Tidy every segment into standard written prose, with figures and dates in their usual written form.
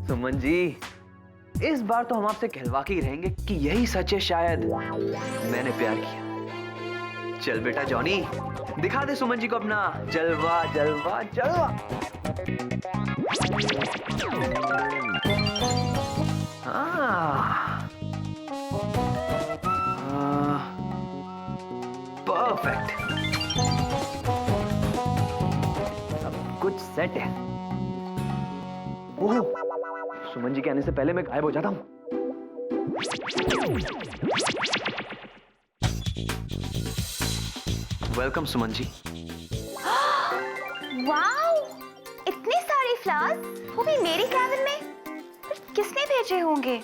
सुमन जी, इस बार तो हम आपसे कहलवा के ही रहेंगे कि यही सच है, शायद मैंने प्यार किया। चल बेटा जॉनी, दिखा दे सुमन जी को अपना जलवा जलवा जलवा। परफेक्ट, सब कुछ सेट है। ओह, सुमन जी के आने से पहले मैं गायब हो जाता हूं। वेलकम सुमन जी। वाओ, इतने सारे फ्लावर्स, वो भी मेरी कैबिन में। किसने भेजे होंगे?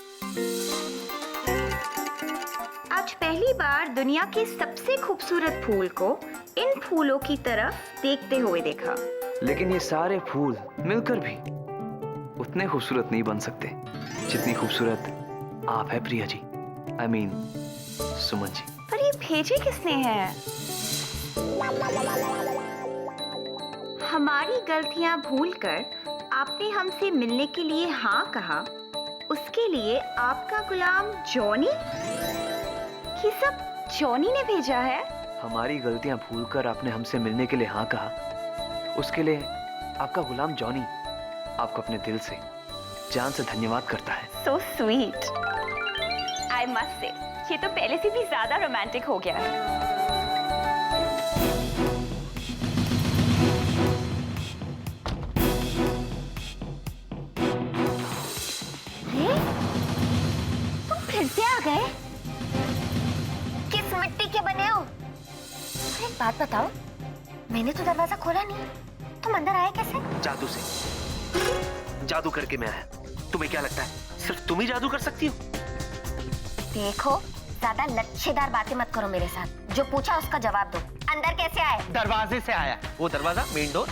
आज पहली बार दुनिया के सबसे खूबसूरत फूल को इन फूलों की तरफ देखते हुए देखा। लेकिन ये सारे फूल मिलकर भी उतने खूबसूरत नहीं बन सकते जितनी खूबसूरत आप है प्रिया जी। I mean, Suman ji. पर ये भेजे किसने हैं? हमारी गलतियां भूलकर आपने हमसे मिलने के लिए हाँ कहा, उसके लिए आपका गुलाम जॉनी? ये सब जॉनी ने भेजा है? हमारी गलतियां भूलकर आपने हमसे मिलने के लिए हाँ कहा, उसके लिए आपका गुलाम जॉनी आपको अपने दिल से, जान से धन्यवाद करता है। So sweet. I must say, ये तो पहले से भी ज्यादा रोमांटिक हो गया है। तुम फिर से आ गए? किस मिट्टी के बने हो? एक बात बताओ, मैंने तो दरवाजा खोला नहीं, तुम अंदर आए कैसे? जादू से, जादू करके मैं आया। तुम्हें क्या लगता है सिर्फ तुम ही जादू कर सकती हो? देखो, ज्यादा लच्छेदार बातें मत करो मेरे साथ। जो पूछा उसका जवाब दो। अंदर कैसे आए? दरवाजे से आया। वो दरवाजा, मेन डोर,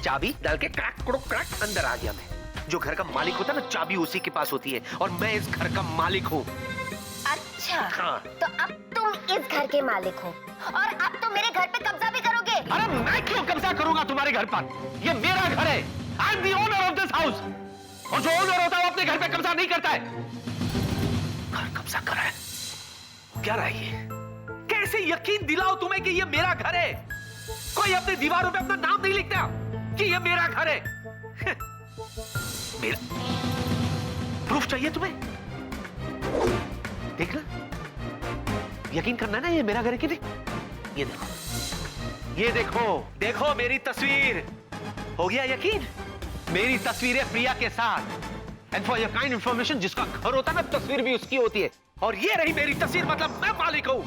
चाबी डाल के क्रैक कुड़ुक क्रैक अंदर आ गया मैं। जो घर का मालिक होता है ना, चाबी उसी के पास होती है, और मैं इस घर का मालिक हूँ। अच्छा, हाँ। तो अब तुम इस घर के मालिक हो और अब तुम मेरे घर पे कब्जा भी करोगे? अरे मैं क्यों कब्जा करूंगा तुम्हारे घर पर? ये मेरा घर है। I am the owner of this house. और जो ओनर होता है वो अपने घर पे कब्जा नहीं करता है। घर कब्जा करा है, क्या रहा है ये? कैसे यकीन दिलाओ तुम्हें कि ये मेरा घर है? कोई अपने दीवारों पे अपना नाम नहीं लिखता कि ये मेरा घर है। मेरा प्रूफ चाहिए तुम्हें? देख ना, यकीन करना ना, ये मेरा घर है कि नहीं? ये देखो, ये देखो, देखो मेरी तस्वीर। हो गया यकीन? मेरी तस्वीर है प्रिया के साथ। And for your kind information, जिसका घर होता है ना, तस्वीर भी उसकी होती है। और ये रही मेरी तस्वीर, मतलब मैं मालिक हूँ।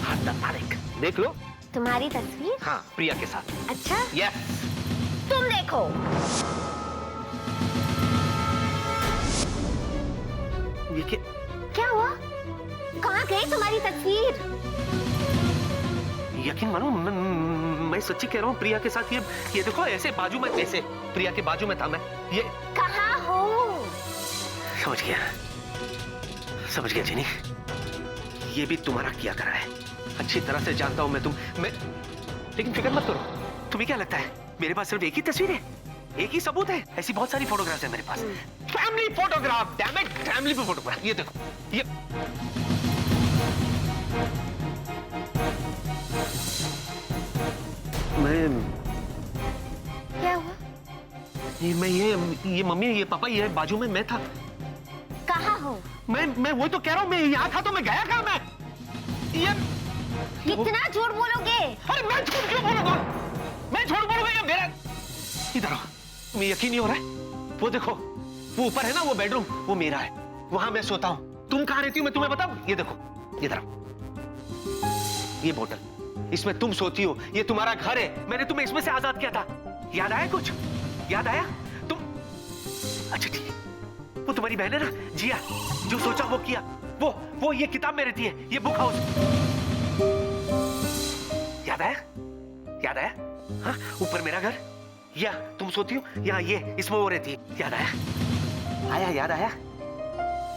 हाँ, मालिक। देख लो तुम्हारी तस्वीर? हाँ, प्रिया के साथ। अच्छा, यस। तुम देखो। ये क्या हुआ? कहाँ गई तुम्हारी तस्वीर? यकीन मानो, मैं सच्ची कह रहा हूँ, प्रिया के साथ ये देखो, ऐसे बाजू में, ऐसे प्रिया के बाजू में था मैं। ये कहाँ हो? समझ गया, समझ गया जिनी। ये भी तुम्हारा किया करा है। अच्छी तरह से जानता हूं मैं, लेकिन फिक्र मत करो। तुम्हें क्या लगता है मेरे पास सिर्फ एक ही तस्वीर है, एक ही सबूत है? ऐसी बहुत सारी फोटोग्राफ्स है मेरे पास। Family photograph, damn it, family photograph. ये देखो, ये क्या हुआ? ये मम्मी, ये पापा, ये बाजू में मैं था। कहाँ हो? मैं वही तो कह रहा हूँ, मैं यहाँ था तो मैं गया कहाँ? मैं ये कितना झूठ बोलोगे? अरे मैं झूठ क्यों बोलूंगा? मैं झूठ बोलूंगा? ये मेरा, इधर आओ। तुम्हें यकीन नहीं हो रहा है? वो देखो, वो ऊपर है ना, वो बेडरूम, वो मेरा है। वहां मैं सोता हूँ। तुम कहाँ रहती हो मैं तुम्हें बताऊं? ये देखो, इधर आओ। ये बोतल, इसमें तुम सोती हो। ये तुम्हारा घर है। मैंने तुम्हें इसमें से आजाद किया था। याद आया कुछ? याद आया? तुम, अच्छा ठीक, वो तुम्हारी बहन है ना, जिया, जो सोचा वो किया। वो ये किताब में रहती है, ये बुक हाउस। याद आया? याद आया? हाँ, ऊपर मेरा घर, या तुम सोती हो, या ये इसमें वो रहती है। याद आया? आया, याद आया?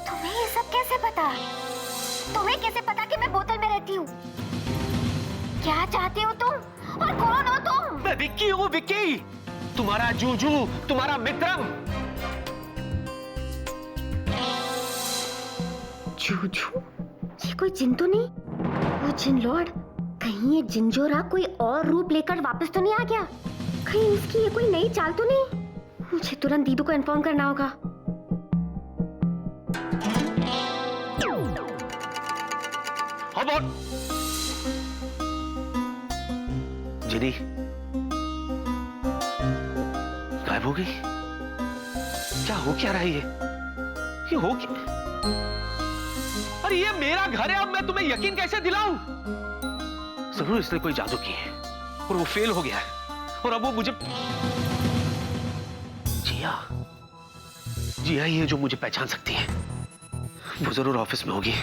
तुम्हें ये सब कैसे पता? तुम्हें कैसे पता कि मैं बोतल में रहती हूँ? क्या चाहते हो तुम? और कौन हो तुम? मैं विक्की हूँ, विक्की। तुम्हारा जूजू, तुम्हारा मित्रम। जूजू? ये कोई जिन तो नहीं? वो जिन लॉर्ड, कहीं ये जिंजोरा कोई और रूप लेकर वापस तो नहीं आ गया? कहीं इसकी ये कोई नई चाल तो नहीं? मुझे तुरंत दीदू को इन्फॉर्म करना होगा। जिनी गायब हो गई। क्या हो क्या रहा है ये हो क्या? अरे ये मेरा घर है, अब मैं तुम्हें यकीन कैसे दिलाऊं? जरूर इसने कोई जादू की है और वो फेल हो गया है और अब वो मुझे जिया ही है जो मुझे पहचान सकती है। वो जरूर ऑफिस में होगी।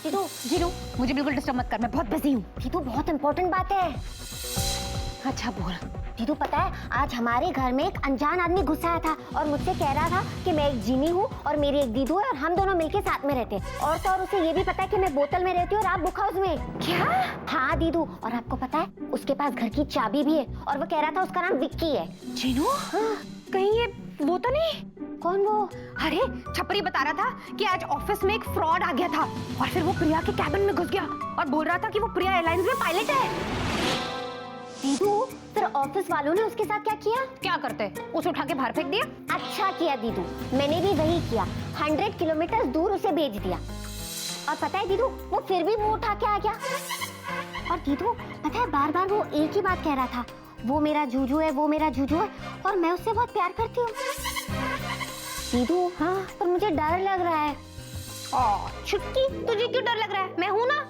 दीदू, जीनू, मुझे बिल्कुल डिस्टर्ब मत कर, मैं बहुत बिजी हूँ। दीदू, बहुत इंपॉर्टेंट बात है। अच्छा बोल। दीदू, पता है आज हमारे घर में एक अनजान आदमी घुस आया था और मुझसे कह रहा था कि मैं एक जीनी हूँ और मेरी एक दीदू है और हम दोनों मिलके साथ में रहते हैं। और तो और उसे ये भी पता है कि मैं बोतल में रहती हूँ और आप बुक हाउस में। क्या? हाँ दीदू, और आपको पता है उसके पास घर की चाबी भी है और वो कह रहा था उसका नाम विक्की है। जीनू? हाँ। कहीं ये वो तो नहीं? कौन वो? अरे छपरी बता रहा था कि आज ऑफिस में एक फ्रॉड आ गया था और फिर वो प्रिया के कैबिन में घुस गया और बोल रहा था कि वो प्रिया एयरलाइंस में पायलट है। दीदू, फिर ऑफिस वालों ने उसके साथ क्या किया? क्या करते? उसे उठा के बाहर फेंक दिया। अच्छा किया दीदू, मैंने भी वही किया। 100 किलोमीटर दूर उसे भेज दिया। और पता है दीदू, वो फिर भी मुंह उठा के आ गया। और दीदू पता है बार बार वो एक ही बात कह रहा था, वो मेरा जूजू है, वो मेरा जूजू है और मैं उससे बहुत प्यार करती हूँ। दीदू हाँ, पर मुझे डर लग रहा है। छुटकी, तुझे क्यों डर लग रहा है? मैं हूँ ना।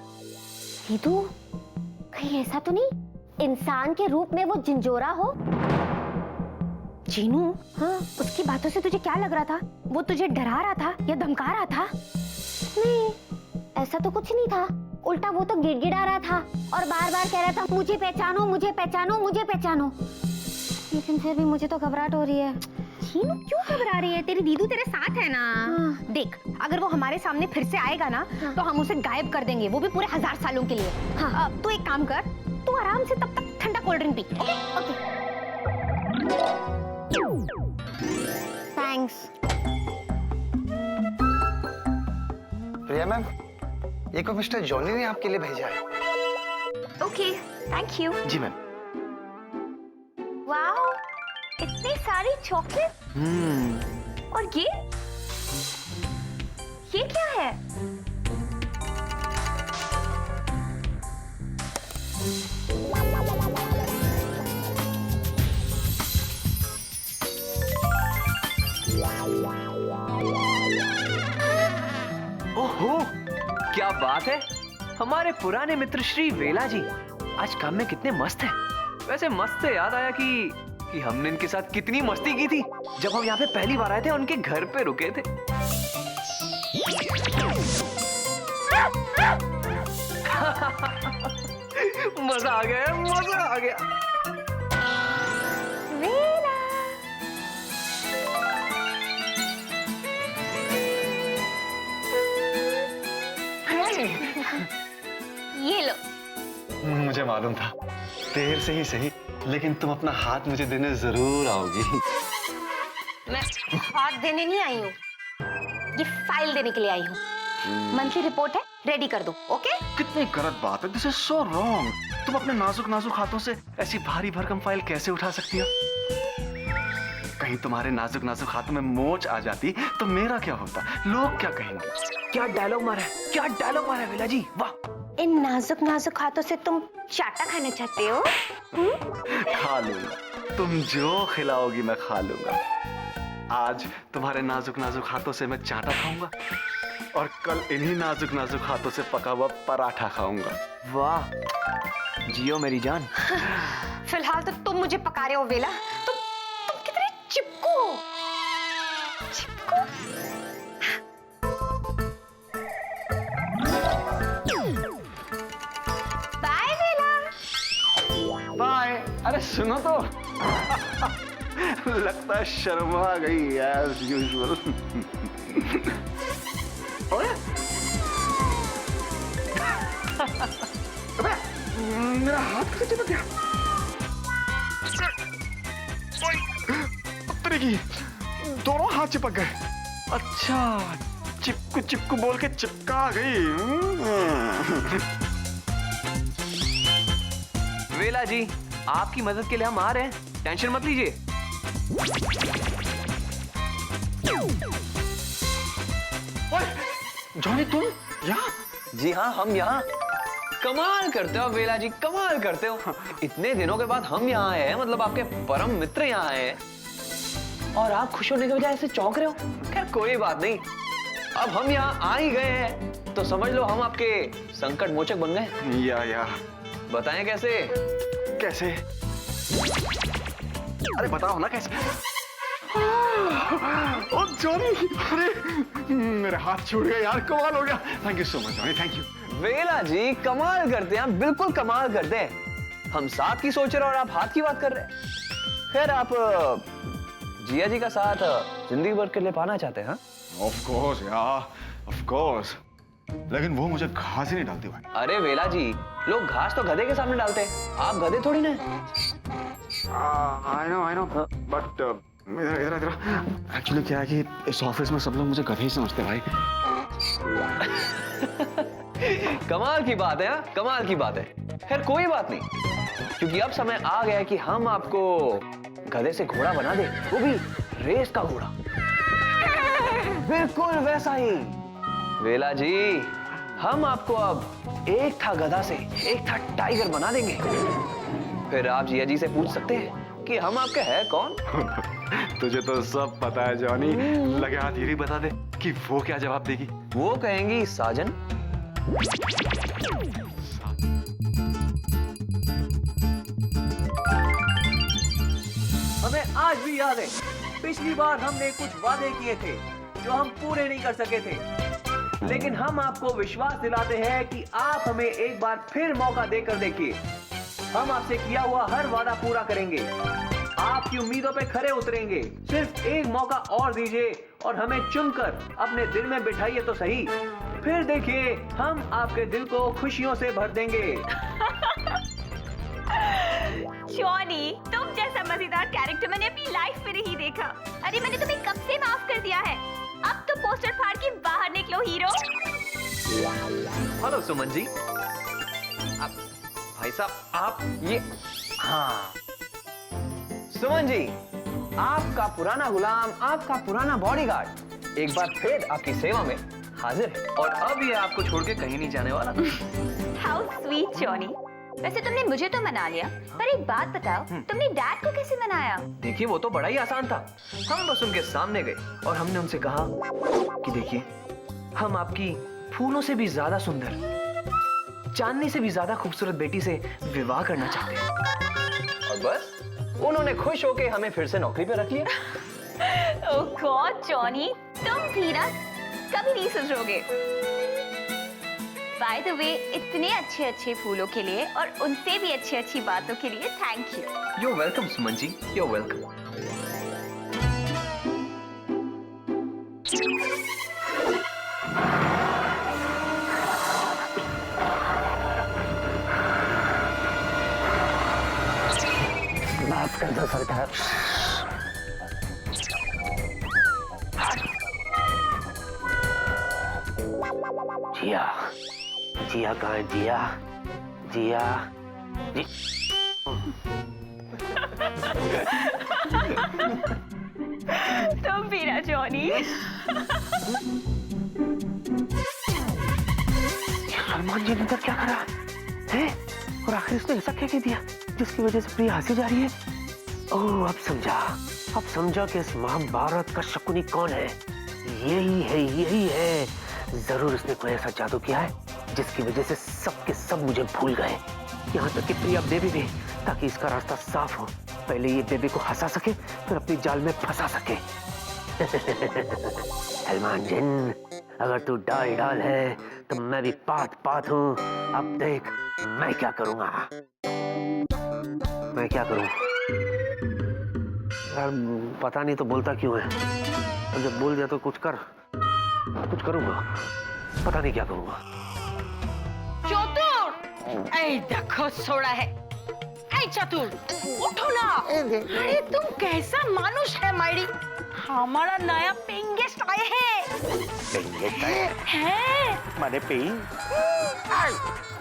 दीदू कहीं ऐसा तो नहीं इंसान के रूप में वो जिंजोरा हो? जीनू हाँ, उसकी बातों से तुझे क्या लग रहा था? वो तुझे डरा रहा था या धमका रहा था? नहीं, ऐसा तो कुछ नहीं था। उल्टा वो तो गिड़गिड़ा रहा था और बार बार कह रहा था मुझे पहचानो, मुझे पहचानो, मुझे पहचानो। लेकिन फिर भी मुझे तो घबराहट हो रही है। जीनू क्यों घबरा रही है? तेरी दीदू तेरे साथ है ना। हाँ। देख, अगर वो हमारे सामने फिर से आएगा ना हाँ। तो हम उसे गायब कर देंगे, वो भी पूरे 1000 सालों के लिए। हाँ। तू एक काम कर, तू आराम से तब तक ठंडा कोल्ड ड्रिंक पी। Okay? Okay. Thanks. Priya ma'am, ये को मिस्टर जॉनी ने आपके लिए भेजा है। Okay, thank you. जी मैम। वाओ, इतनी सारी चॉकलेट। और ये क्या है? ओहो, क्या बात है। हमारे पुराने मित्र श्री वेला जी आज काम में कितने मस्त हैं। वैसे मस्त से याद आया कि हमने इनके साथ कितनी मस्ती की थी जब हम यहाँ पे पहली बार आए थे, उनके घर पे रुके थे। मजा आ गया, मजा आ गया। वेला। ये लो। मुझे मालूम था, देर से ही सही, लेकिन तुम अपना हाथ मुझे देने जरूर आओगी। मैं हाथ देने नहीं आई हूँ, ये फाइल देने के लिए आई हूँ। मंथली रिपोर्ट है, रेडी कर दो। ओके? कितनी गलत बात है, दिस इज सो रॉन्ग। तुम अपने नाजुक नाजुक हाथों से ऐसी भारी भरकम फाइल कैसे उठा सकती हो? कहीं तुम्हारे नाजुक नाजुक हाथों में मोच आ जाती तो मेरा क्या होता? लोग क्या कहेंगे? क्या डायलॉग मारा है, क्या डायलॉग मारा है वेला जी, वाह। इन नाजुक नाजुक हाथों से तुम चाटा खाना चाहते हो? खा लूंगा, तुम जो खिलाओगी मैं खा लूंगा। आज तुम्हारे नाजुक नाजुक हाथों से मैं चाटा खाऊंगा और कल इन्हीं नाजुक नाजुक हाथों से पका हुआ पराठा खाऊंगा। वाह, जियो मेरी जान। फिलहाल तो तुम मुझे पका रहे हो वेला। तुम कितने चिपकू हो। चिपकू? बाय वेला। बाय। अरे सुनो तो। लगता है शर्मा गई एज यूजुअल। ओए, अबे मेरा हाथ कैसे चिपक गया? अब की दोनों हाथ चिपक गए। अच्छा, चिपकू चिपकू बोल के चिपका गई। वेला जी, आपकी मदद के लिए हम आ रहे हैं, टेंशन मत लीजिए। जॉनी तुम यहाँ? जी हाँ, हम यहाँ। कमाल करते हो वेला जी, कमाल करते हो। इतने दिनों के बाद हम यहाँ आए हैं, मतलब आपके परम मित्र यहाँ आए हैं, और आप खुश होने के बजाय ऐसे चौंक रहे हो। खैर कोई बात नहीं, अब हम यहाँ आ ही गए हैं तो समझ लो हम आपके संकट मोचक बन गए। या बताएं कैसे? कैसे? अरे बताओ ना कैसे? ओ जॉनी, अरे मेरे हाथ छूट गए यार, कमाल हो गया। Thank you so much Johnny, thank you. वेला जी कमाल करते हैं, बिल्कुल कमाल करते हैं। हम साथ की सोच रहे और आप हाथ की बात कर रहे हैं। खैर आप जिया जी का साथ जिंदगी भर के लिए पाना चाहते हैं? हाँ? ऑफ कोर्स यार, ऑफ कोर्स। लेकिन वो मुझे घास ही नहीं डालती भाई। अरे वेला जी, लोग घास तो गधे के सामने डालते हैं, आप गधे थोड़ी ना। आई नो बट इधर एक्चुअली क्या है कि इस ऑफिस में सब लोग मुझे गधे ही समझते हैं भाई। कमाल की बात है, हाँ? कमाल की बात है। खैर कोई बात नहीं, क्योंकि अब समय आ गया है कि हम आपको गधे से घोड़ा बना दे, वो भी रेस का घोड़ा, बिल्कुल वैसा ही। वेला जी, हम आपको अब एक था गधा से एक था टाइगर बना देंगे। फिर आप जिया जी से पूछ सकते हैं कि हम आपके हैं कौन। तुझे तो सब पता है जॉनी, लगे हाथ ये भी बता दे कि वो क्या जवाब देगी। वो कहेंगी साजन। हमें आज भी याद है, पिछली बार हमने कुछ वादे किए थे जो हम पूरे नहीं कर सके थे, लेकिन हम आपको विश्वास दिलाते हैं कि आप हमें एक बार फिर मौका देकर देखिए। हम आपसे किया हुआ हर वादा पूरा करेंगे, आपकी उम्मीदों पे खरे उतरेंगे। सिर्फ एक मौका और दीजिए और हमें चुनकर अपने दिल में बिठाइए तो सही। फिर देखिए, हम आपके दिल को खुशियों से भर देंगे। जॉनी, तुम जैसा मजेदार कैरेक्टर मैंने अपनी लाइफ में नहीं देखा। अरे मैंने तुम्हें कब से माफ कर दिया है, अब तो पोस्टर फाड़ के बाहर निकलो हीरो। हेलो सुमन जी। भाई साहब आप ये, हाँ सुमन जी, आपका पुराना गुलाम, आपका पुराना बॉडीगार्ड एक बार फिर आपकी सेवा में हाजिर है, और अब ये आपको छोड़ के कहीं नहीं जाने वाला। How sweet Johnny. वैसे तुमने मुझे तो मना लिया, पर एक बात बताओ, तुमने डैड को कैसे मनाया? देखिए वो तो बड़ा ही आसान था। हम बस उनके सामने गए और हमने उनसे कहा कि देखिए, हम आपकी फूलों से भी ज्यादा सुंदर, चांदनी से भी ज्यादा खूबसूरत बेटी से विवाह करना चाहते हैं। और बस उन्होंने खुश होके हमें फिर से नौकरी पे रख लिया। ओह गॉड जॉनी, तुम भी ना कभी नहीं सुधरोगे। बाय द वे, इतने अच्छे अच्छे फूलों के लिए और उनसे भी अच्छी अच्छी बातों के लिए thank you. You're welcome, Suman ji, you're welcome. माफ कर दो सरकार। जिया, जिया कहाँ है? जिया, जिया, जी। तुम भी ना जॉनी। सलमान जी ने इधर क्या करा है? और आखिर उसने ऐसा क्या कह दिया जिसकी वजह से प्रिया हंसी जा रही है? ओह अब समझा कि इस महाभारत का शकुनी कौन है। यही है। जरूर उसने कोई ऐसा जादू किया है जिसकी वजह से सबके सब मुझे भूल गए, यहाँ तक कि प्रिया बेबी भी, ताकि इसका रास्ता साफ हो। पहले ये बेबी को हंसा सके, फिर अपनी जाल में फंसा सके। सलमान जिन, अगर तू डाल है तो मैं भी पात हूँ। अब देख मैं क्या करूँगा। मैं क्या करूँ यार, पता नहीं तो बोलता क्यों है। और जब बोल दिया तो कुछ करूँगा, पता नहीं क्या करूँगा। चोटू ऐ देखो सोड़ा है। ऐ चतुर उठो ना। अरे तुम कैसा मानुष है मायरी। हमारा नया पेइंग गेस्ट आए हैं। हैं? माने पेन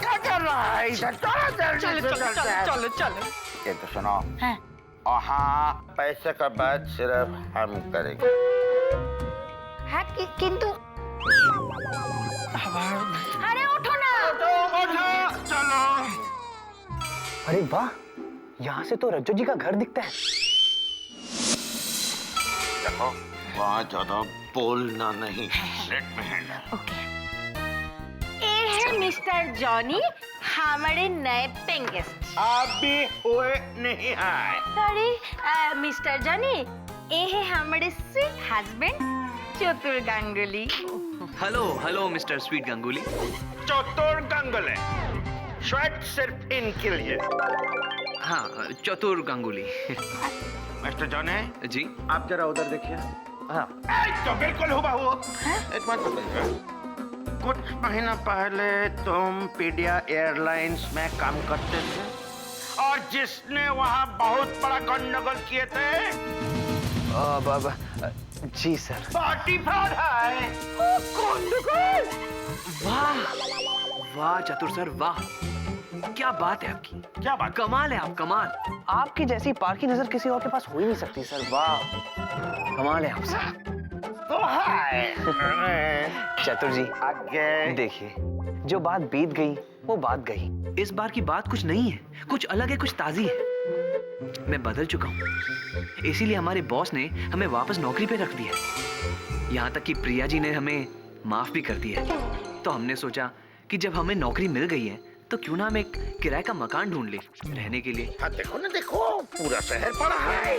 क्या कर रहा है इधर? चलो चलो। ये तो सुनो। हाँ। हाँ, पैसे का बात सिर्फ हम करेंगे। है किंतु अरे उठो ना। चलो। अरे वाह, यहाँ से तो रज्जो जी का घर दिखता है। देखो, वहाँ ज्यादा बोलना नहीं। लेट में है ना। ये है मिस्टर जॉनी, हमारे नए पेइंग गेस्ट। आप भी हुए नहीं आए। सॉरी मिस्टर जॉनी, ये है हमारे sweet husband Chatur Ganguly. Hello hello mister sweet Ganguly. Chatur Ganguly. Sweat सिर्फ इनके लिए। हाँ, चतुर गंगुली। मिस्टर जॉनी जी। आप जरा उधर देखिए। हाँ। तो बिल्कुल हुबहू। एक बात बताइए, कुछ महीना पहले तुम पीडिया एयरलाइंस में काम करते थे और जिसने वहाँ बहुत बड़ा गंडगोल किए थे। जी सर। पार्टी फ्रॉड है। वाह वाह चतुर सर, वाह क्या बात है आपकी। क्या बात? कमाल है आप, कमाल। आपकी जैसी पार की नजर किसी और के पास हो ही नहीं सकती सर। वाह, कमाल है आप सर। तो है। चतुर जी आगे देखिए, जो बात बीत गई वो बात गई। इस बार की बात कुछ नहीं है, कुछ अलग है, कुछ ताजी है। मैं बदल चुका हूँ, इसीलिए हमारे बॉस ने हमें वापस नौकरी पे रख दिया। यहाँ तक कि प्रिया जी ने हमें माफ भी कर दिया। तो हमने सोचा कि जब हमें नौकरी मिल गई है तो क्यों ना हम एक किराए का मकान ढूंढ ले रहने के लिए। हाँ, देखो ना, देखो पूरा शहर पड़ा है।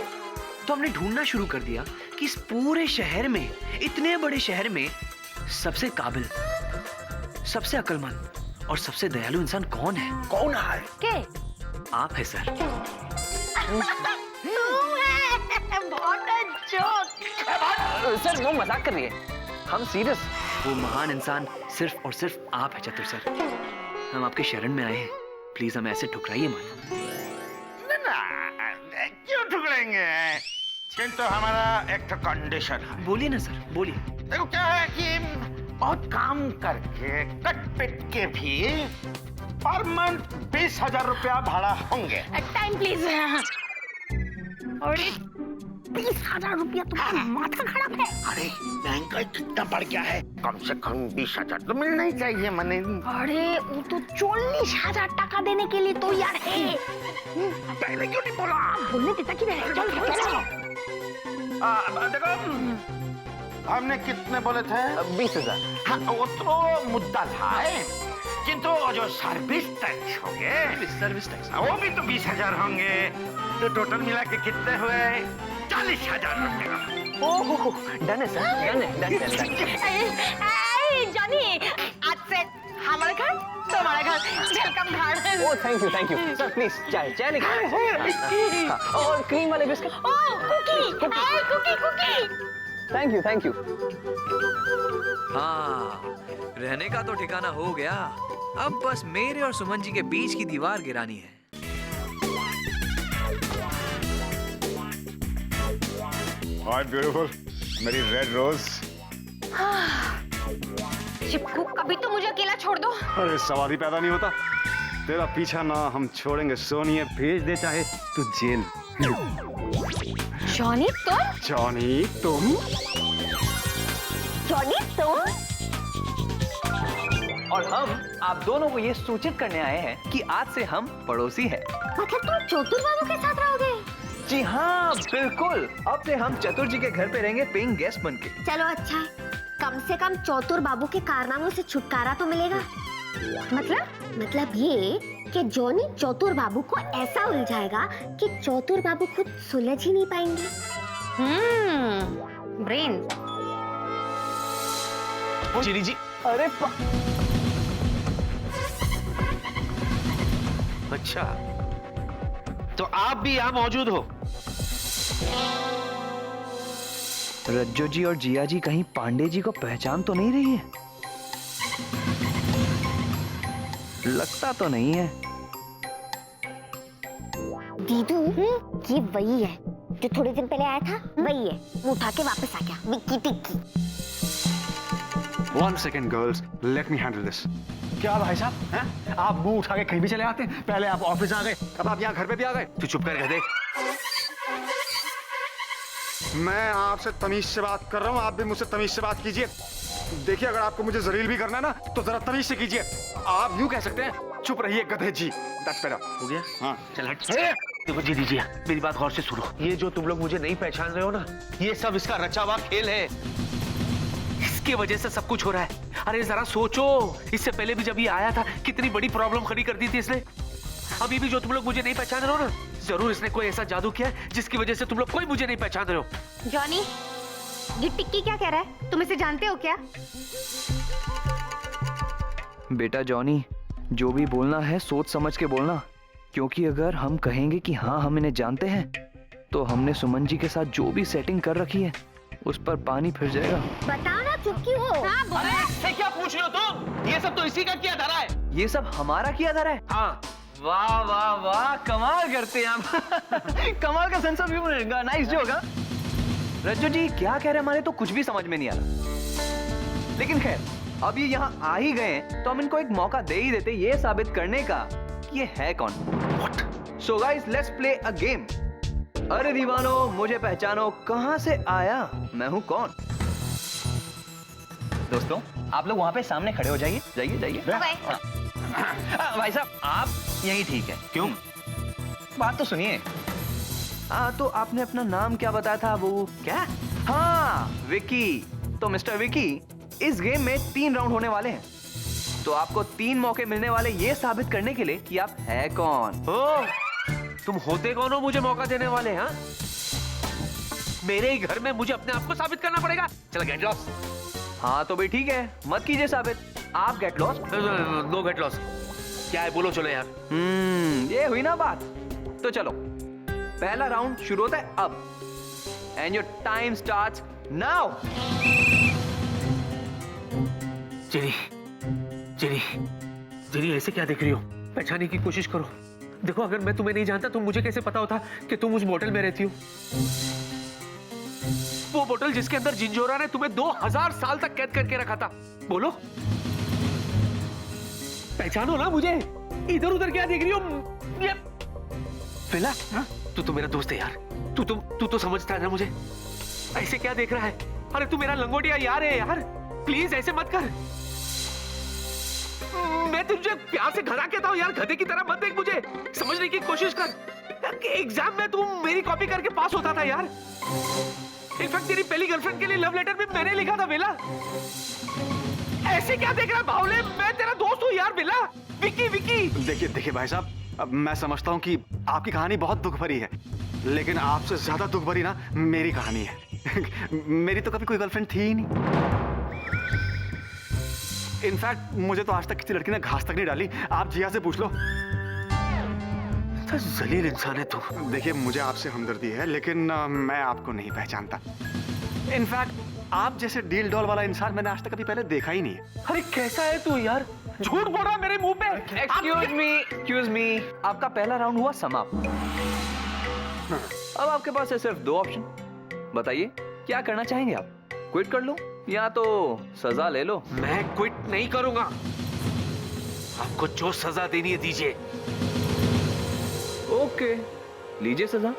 तो हमने ढूंढना शुरू कर दिया कि इस पूरे शहर में, इतने बड़े शहर में सबसे काबिल, सबसे अक्लमंद और सबसे दयालु इंसान कौन है। कौन है? के? आप है सर। बहुत जोक। सर वो मजाक कर रही है, हम सीरियस। वो महान इंसान सिर्फ और सिर्फ आप है चतुर सर। हम आपके शरण में आए हैं, प्लीज हमें ऐसे ठुकराइए मत। ना, क्यों ठुकराएंगे? किंतु हमारा एक तो कंडीशन है। बोलिए ना सर, बोलिए। देखो क्या है कि बहुत काम करके कट पिट के भी पर मंथ 20,000 रुपया भाड़ा होंगे। Time please. अरे 20,000 रुपया, तुम्हारा माथा खराब है। अरे महंगाई कितना बढ़ गया है, कम से कम 20,000 तो मिलना ही चाहिए। मने अरे वो तो 40,000 टका देने के लिए तो यार है। पहले क्यों नहीं बोला? बोलने देता कि नहीं? चल देखो हमने कितने बोले थे? 20,000। हाँ, वो तो मुद्दा था, किंतु जो सर्विस टैक्स होंगे, सर्विस टैक्स वो भी तो 20,000 होंगे। तो टोटल मिला के कितने हुए? 40,000 रुपया। ओहो, डन है सर, डन है, डन। जॉनी, आज से हमारे घर, तुम्हारे घर, वेलकम घर। Oh thank you sir, please चाय चाय लेके। और क्रीम वाले biscuit. Oh cookie, cookie. Thank you. हाँ, रहने का तो ठिकाना हो गया। अब बस मेरे और सुमन जी के बीच की दीवार गिरानी है। हाय ब्यूटीफुल, मेरी रेड रोज। चिपकू, कभी तो मुझे अकेला छोड़ दो। अरे सवाल ही पैदा नहीं होता। तेरा पीछा ना हम छोड़ेंगे सोनिए, भेज दे चाहे तू जेल। जॉनी तुम? जॉनी तुम? जॉनी तुम? और हम आप दोनों को ये सूचित करने आए हैं कि आज से हम पड़ोसी हैं। मतलब तुम चतुर बाबू के साथ रहोगे? जी हाँ, बिल्कुल। अब से हम चतुर जी के घर पे रहेंगे पेइंग गेस्ट बनके। चलो अच्छा है, कम से कम चतुर बाबू के कारनामों से छुटकारा तो मिलेगा। मतलब ये कि जॉनी चतुर बाबू को ऐसा उलझाएगा कि चतुर बाबू खुद सुलझ ही नहीं पाएंगे। ब्रेन। चिनी जी, अरे अच्छा, तो आप भी यहाँ मौजूद हो? रज्जो जी और जिया जी कहीं पांडे जी को पहचान तो नहीं रही है? लगता तो नहीं है। दीदू ये वही है जो थोड़े दिन पहले आया था, वही है। वो उठा के वापस आ गया, विक्की टिक्की। 1 second girls, let me handle this. क्या भाई साहब हैं? आप मुंह उठा के कहीं भी चले आते हैं। पहले आप ऑफिस आ गए, अब आप यहाँ घर पे भी आ गए। तू चुप कर गधे। मैं आपसे तमीज से बात कर रहा हूँ, आप भी मुझसे तमीज से बात कीजिए। देखिए, अगर आपको मुझे जलील भी करना है ना, तो जरा तमीज से कीजिए। आप यूं कह सकते हैं, चुप रहिए गधे जी। That's better. हो गया? हाँ। चल हट। देखो जी दीजिए, मेरी बात गौर से सुनो। ये जो तुम लोग मुझे नहीं पहचान रहे हो ना, ये सब इसका रचा हुआ खेल है। इसकी वजह से सब कुछ हो रहा है। अरे जरा सोचो, इससे पहले भी जब ये आया था कितनी बड़ी प्रॉब्लम खड़ी कर दी थी इसने। अभी भी जो तुम लोग मुझे नहीं पहचान रहे हो ना, जरूर इसने कोई ऐसा जादू किया है जिसकी वजह से तुम लोग कोई मुझे नहीं पहचान रहे हो। जॉनी, ये टिक्की क्या कह रहा है? तुम इसे जानते हो क्या? बेटा जॉनी, जो भी बोलना है सोच समझ के बोलना, क्योंकि अगर हम कहेंगे कि हाँ हम इन्हें जानते हैं, तो हमने सुमन जी के साथ जो भी सेटिंग कर रखी है उस पर पानी फिर जाएगा। बताओ ना, चुप क्यों हो? हाँ, बोलो। अरे इससे क्या पूछ रहे हो तुम? ये सब तो इसी का किया धरा है। ये सब हमारा किया धरा है? हाँ। वाह वाह वाह, कमाल करते हैं आप। कमाल का sense of humour, nice joke. Rajju ji क्या कह रहे हैं हमारे तो कुछ भी समझ में नहीं आ रहा, लेकिन खैर अब ये यहाँ आ ही गए तो हम इनको एक मौका दे ही देते ये साबित करने का कि ये है कौन। So guys, let's play a game. अरे दीवानो, मुझे पहचानो, कहाँ से आया, मैं हूँ कौन। दोस्तों आप लोग वहाँ पे सामने खड़े हो जाइए, जाइए जाइए। भाई साहब आप यही ठीक है। क्यों? बात तो सुनिए। तो आपने अपना नाम क्या बताया था? वो क्या? हाँ, विकी। तो मिस्टर विकी, इस गेम में 3 राउंड होने वाले हैं, तो आपको 3 मौके मिलने वाले ये साबित करने के लिए कि आप है कौन। ओ, तुम होते कौन हो मुझे मौका देने वाले? हाँ, मेरे ही घर में मुझे अपने आप को साबित करना पड़ेगा। चलो गेट लॉस। हाँ तो भाई ठीक है, मत कीजिए साबित, आप get lost. No get lost. क्या है बोलो, चलो यार। ये हुई ना बात। तो चलो, पहला राउंड शुरू होता है अब, and your time starts now. Jerry, Jerry, Jerry ऐसे क्या देख रही हो? पहचानने की कोशिश करो। देखो, अगर मैं तुम्हें नहीं जानता तो मुझे कैसे पता होता कि तुम उस बोतल में रहती हो? वो बोतल जिसके अंदर जिंजोरा ने तुम्हें 2000 साल तक कैद करके रखा था। बोलो, पहचानो ना मुझे। इधर उधर क्या देख रही हो? ये फिला, तू तो मेरा दोस्त है यार। तू तो समझता है ना मुझे। ऐसे क्या देख रहा है? अरे तू मेरा लंगोटिया यार है यार, प्लीज ऐसे मत कर। मैं तुझे प्यार से घरा कहता हूँ यार, गधे की तरह मत देख मुझे, समझने की कोशिश कर। एग्जाम में तू मेरी कॉपी करके पास होता था यार। इनफैक्ट तेरी पहली गर्लफ्रेंड के लिए लव लेटर भी मैंने लिखा था बेला। ऐसे क्या देख रहा है बावले? मैं तेरा दोस्त हूँ यार बेला। विकी, विकी। देखिए भाई साहब, अब मैं समझता हूँ कि आपकी कहानी बहुत दुख भरी है, लेकिन आपसे ज्यादा दुख भरी ना मेरी कहानी है। मेरी तो कभी कोई गर्लफ्रेंड थी ही नहीं। इनफैक्ट मुझे तो आज तक किसी लड़की ने घास तक नहीं डाली। आप जिया से पूछ लो। तो जलील इंसान है तू। देखिए, मुझे आपसे हमदर्दी है, लेकिन मैं आपको नहीं पहचानता। इनफैक्ट आप जैसे डील डॉल वाला इंसान मैंने आज तक कभी पहले देखा ही नहीं है। अरे कैसा है तू यार? झूठ बोल रहा मेरे मुंह पे। एक्सक्यूज मी, आपका पहला राउंड हुआ समाप्त। अब आपके पास है सिर्फ 2 ऑप्शन, बताइए क्या करना चाहेंगे आप? क्विट कर लो या तो सजा ले लो। मैं क्विट नहीं करूंगा। आपको जो सजा देनी है दीजिए। ओके, लीजिए सजा।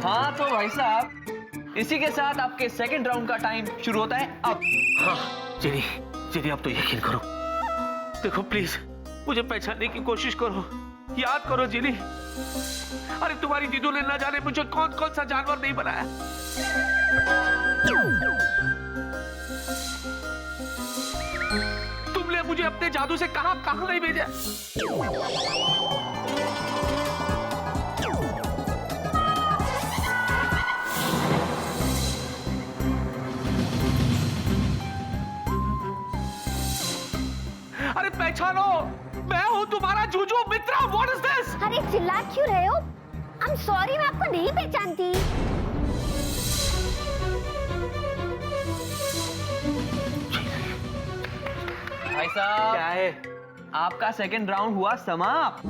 हाँ तो भाई साहब, इसी के साथ आपके सेकंड राउंड का टाइम शुरू होता है अब। हाँ, जेरी, जेरी आप तो यकीन करो। देखो प्लीज, मुझे पहचानने की कोशिश करो, याद करो जेरी। अरे तुम्हारी दीदू ने ना जाने मुझे कौन कौन सा जानवर नहीं बनाया। तुमने मुझे अपने जादू से कहां कहां नहीं भेजा। अरे पहचानो, मैं हूं तुम्हारा Juju Mitra. What is this? अरे चिल्ला क्यों रहे हो? आई एम सॉरी, मैं आपको नहीं पहचानती। भाई साहब, क्या है? आपका सेकंड राउंड हुआ समाप्त।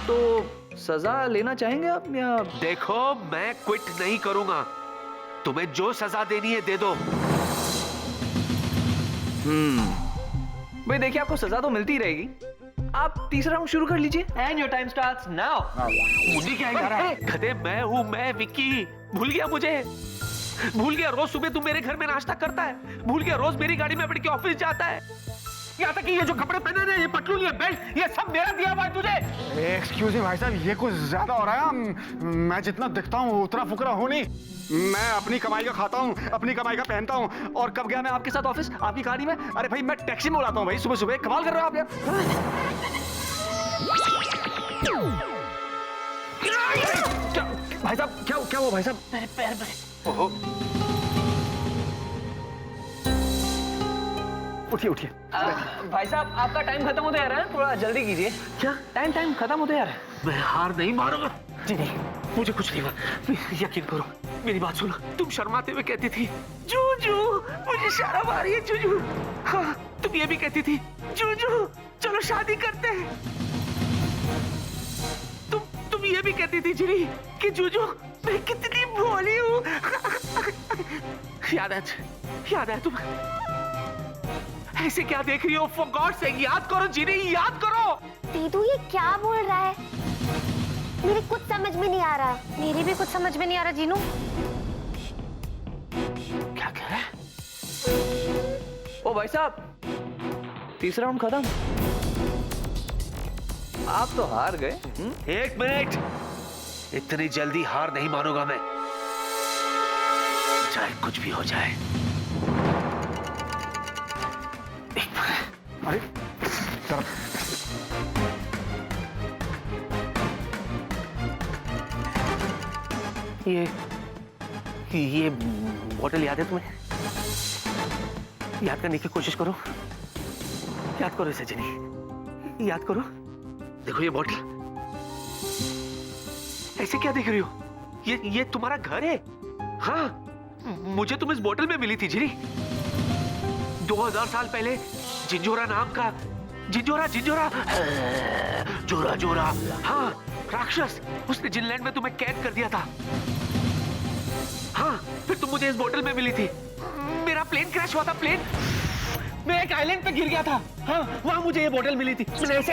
तो सजा लेना चाहेंगे आप या? देखो, मैं क्विट नहीं करूंगा। तुम्हें जो सजा देनी है दे दो। भाई देखिए, आपको सजा तो मिलती रहेगी। आप तीसरा राउंड शुरू कर लीजिए। And your time starts now. मुझे क्या यार? गधे, मैं हूँ, मैं विक्की। भूल गया मुझे? भूल गया रोज सुबह तुम मेरे घर में नाश्ता करता है? भूल गया रोज मेरी गाड़ी में बैठ के ऑफिस जाता है? यहाँ तक कि ये जो कपड़े पहने हैं, ये पटलून, ये बेल्ट, ये सब मेरा दिया हुआ है तुझे। एक्सक्यूज मी भाई साहब, ये कुछ ज्यादा हो रहा है। मैं जितना दिखता हूँ उतना फुकरा हूँ नहीं। मैं अपनी कमाई का खाता हूँ, अपनी कमाई का पहनता हूँ। और कब गया मैं आपके साथ ऑफिस, आपकी गाड़ी में? अरे भाई, मैं टैक्सी में उड़ाता हूँ भाई सुबह सुबह। कमाल कर रहे हो आप यार। क्या भाई साहब, क्या हुआ भाई साहब? मेरे पैर में। ओहो, उठिए उठिए। भाई साहब, आपका टाइम खत्म होते जा रहा है, थोड़ा जल्दी कीजिए। क्या? टाइम खत्म होते जा रहा है। मैं हार नहीं मानूंगा। जी नहीं, मुझे कुछ नहीं हुआ। यकीन करो, मेरी बात सुनो। तुम शर्माते हुए कहती थी, जूजू, मुझे शर्म आ रही है जूजू। हाँ, तुम ये भी कहती थी, जूजू, चलो शादी करते हैं। तुम ये भी कहती थी जिनी कि जूजू, मैं कितनी भोली हूँ। याद है तुम? ऐसे क्या देख रही हो? फॉर गॉड से याद करो जिनी, याद करो। दीदू ये क्या बोल रहा है? मेरे कुछ समझ में नहीं आ रहा। मेरी भी कुछ समझ में नहीं आ रहा जीनू। क्या कह रहा है? ओ भाई साहब, तीसरा राउंड खत्म। आप तो हार गए। एक मिनट, इतनी जल्दी हार नहीं मानूंगा मैं, चाहे कुछ भी हो जाए। अरे ये बोतल याद है तुम्हें? याद करने की कोशिश करो। याद करो इसे जिनी, याद करो। देखो ये बोतल। ऐसे क्या देख रही हो? ये तुम्हारा घर है। हाँ, मुझे तुम इस बोतल में मिली थी जिनी। 2000 साल पहले जिंजोरा नाम का जिंजोरा जोरा, हाँ, राक्षस, उसने जिनलैंड में तुम्हें कैद कर दिया था। हाँ, फिर तुम मुझे इस बोतल में मिली थी। मेरा प्लेन क्रैश हुआ था, मैं एक आइलैंड पे गिर गया था। हाँ, वहां मुझे ये बोतल मिली थी। मैंने ऐसे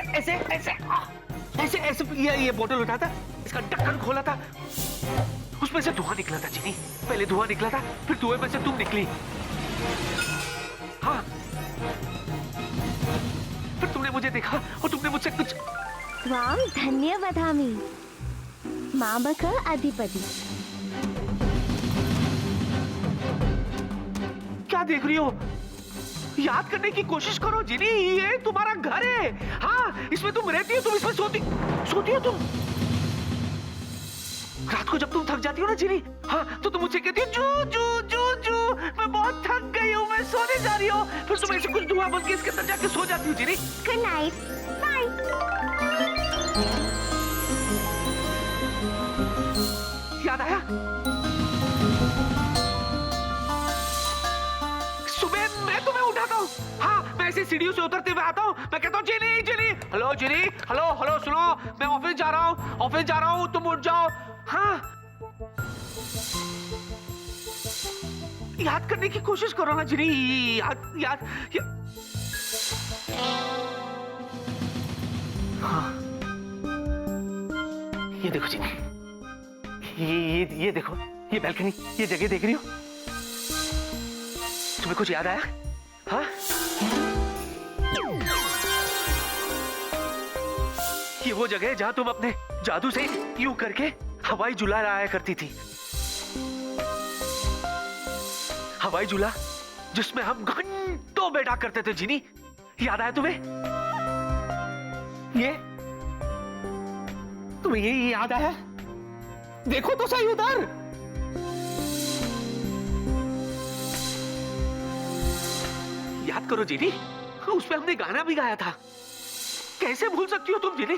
ये बोतल उठाया था, इसका ढक्कन खोला था, उसमें से धुआं निकला था जिनी। पहले धुआं निकला था, फिर धुएं में से तुम निकली। हाँ, फिर तुमने मुझे देखा और तुमने मुझसे कुछ। त्वां धन्य वदामि मामक अधिपति। क्या देख रही हो? याद करने की कोशिश करो जिनी, ये तुम्हारा घर है। हाँ, इसमें तुम रहती हो, तुम इसमें सोती हो तुम। रात को जब तुम थक जाती हो ना जिनी, हाँ, तो तुम मुझे कहती हो जू, मैं बहुत थक गई हूँ, मैं सोने जा रही हूँ। फिर तुम ऐसे कुछ धुआं बन के इसके अंदर जाके सो जाती हो जिनी। Good night, bye. याद आया? सुबह मैं तुम्हें उठाता हूँ। हाँ, मैं ऐसे सीढ़ियों से उतरते हुए आता हूँ। मैं कहता हूँ जिनी, हेलो जिनी, हेलो, सुनो, मैं ऑफिस जा रहा हूँ, तुम उठ जाओ। हाँ, याद करने की कोशिश करो ना जिनी। याद। हाँ, ये देखो जिनी, ये देखो, ये बैल्कनी, ये जगह देख रही हो? तुम्हें कुछ याद आया? हाँ, ये वो जगह है जहां तुम अपने जादू से यूं करके हवाई झूला लाया करती थी। हवाई झूला जिसमें हम घंटों बैठा करते थे जिनी। याद आया तुम्हें? तुम्हें ये याद आया? देखो तो सही उधर। याद करो जिनी, उसमें हमने गाना भी गाया था। कैसे भूल सकती हो तुम जिनी?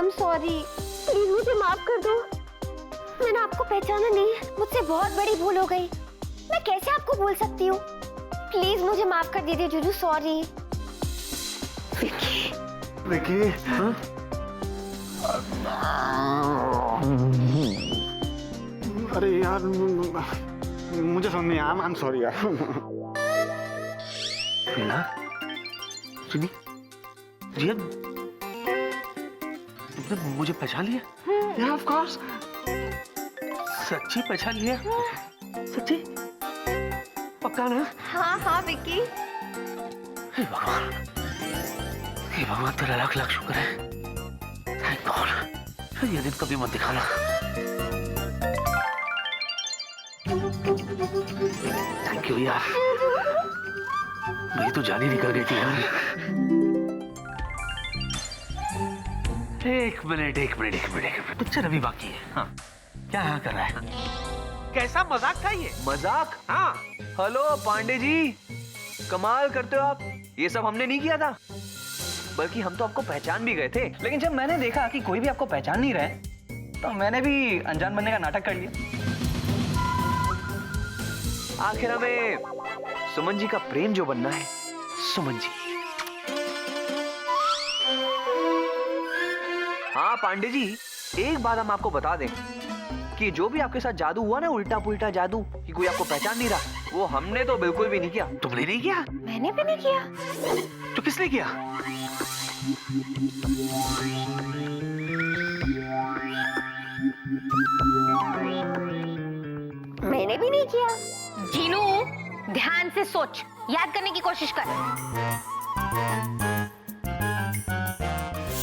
I'm sorry. प्लीज मुझे माफ कर दो। मैंने आपको पहचाना नहीं, मुझसे बहुत बड़ी भूल हो गई। मैं कैसे आपको भूल सकती हूँ? प्लीज मुझे माफ कर दीजिए जूजू, सॉरी। विकी, अरे यार मुझे समझ नहीं आया। आई एम सॉरी यार। मीना, सुनी, जिया, तुमने मुझे पहचान लिया? Yeah, of course. सच्ची पहचान लिया? सच्ची? पक्का ना? हाँ हाँ विकी। हे भगवान, हे भगवान, तेरा लाख लाख शुक्र है। Thank God. ये दिन कभी मत दिखाना। थैंक यू यार। मेरी तो जान ही निकल गई थी यार। एक मिनट। पिक्चर अभी बाकी है। हाँ, क्या यहाँ कर रहा है? कैसा मजाक था ये? मजाक? हाँ, हेलो पांडे जी, कमाल करते हो आप। ये सब हमने नहीं किया था, बल्कि हम तो आपको पहचान भी गए थे। लेकिन जब मैंने देखा कि कोई भी आपको पहचान नहीं रहा है, तो मैंने भी अनजान बनने का नाटक कर लिया। आखिर हमें सुमन जी का प्रेम जो बनना है, सुमन जी। हाँ पांडे जी, एक बात हम आपको बता दें कि जो भी आपके साथ जादू हुआ ना, उल्टा पुल्टा जादू, कि कोई आपको पहचान नहीं रहा, वो हमने तो बिल्कुल भी नहीं किया। तुमने नहीं किया? मैंने भी नहीं किया। तो किसने किया? मैंने भी नहीं किया। जीनू, ध्यान से सोच, याद करने की कोशिश कर।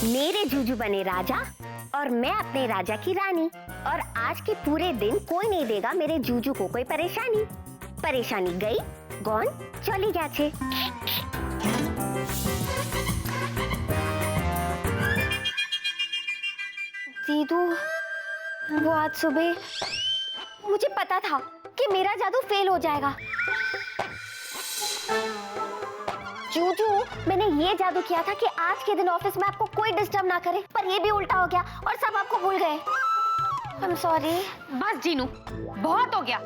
मेरे जूजू बने राजा और मैं अपने राजा की रानी, और आज के पूरे दिन कोई नहीं देगा मेरे जूजू को कोई परेशानी। परेशानी गई, गॉन, चली जाछे। दीदू, वो आज सुबह मुझे पता था कि मेरा जादू फेल हो जाएगा। जूजू, मैंने ये जादू किया था कि आज के दिन ऑफिस में आपको कोई डिस्टर्ब ना करे, पर ये भी उल्टा हो गया और सब आपको भूल गए। I'm sorry। बस जीनू, बहुत हो गया।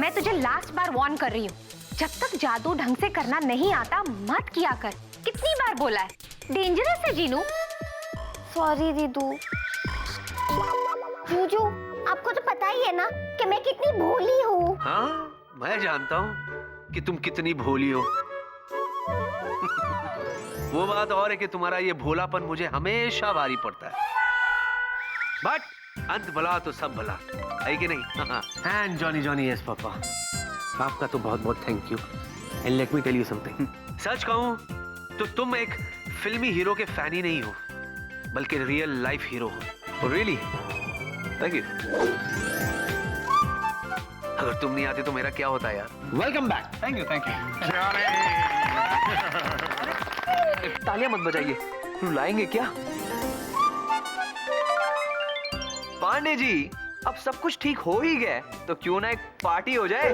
मैं तुझे लास्ट बार वार्न कर रही हूँ, जब तक जादू ढंग से करना नहीं आता मत किया कर। कितनी बार बोला है, डेंजरस है जीनू। सॉरी दीदू। जूजू, आपको तो पता ही है ना कि मैं कितनी भोली हूँ। हाँ, मैं जानता हूँ कि तुम कितनी भोली हो। वो बात और है कि तुम्हारा ये भोलापन मुझे हमेशा भारी पड़ता है। बट अंत भला तो सब भला है कि नहीं? एंड जॉनी यस पापा, आपका तो बहुत बहुत thank you. And let me tell you something, सच कहूं तो तुम एक फिल्मी हीरो के फैन ही नहीं हो, बल्कि रियल लाइफ हीरो हो। रियली? Thank you. अगर तुम नहीं आते तो मेरा क्या होता यार। Welcome back. Thank you. तालियां मत बजाइए, रुलाएंगे क्या? पांडे जी, अब सब कुछ ठीक हो ही गया, तो क्यों ना एक पार्टी हो जाए?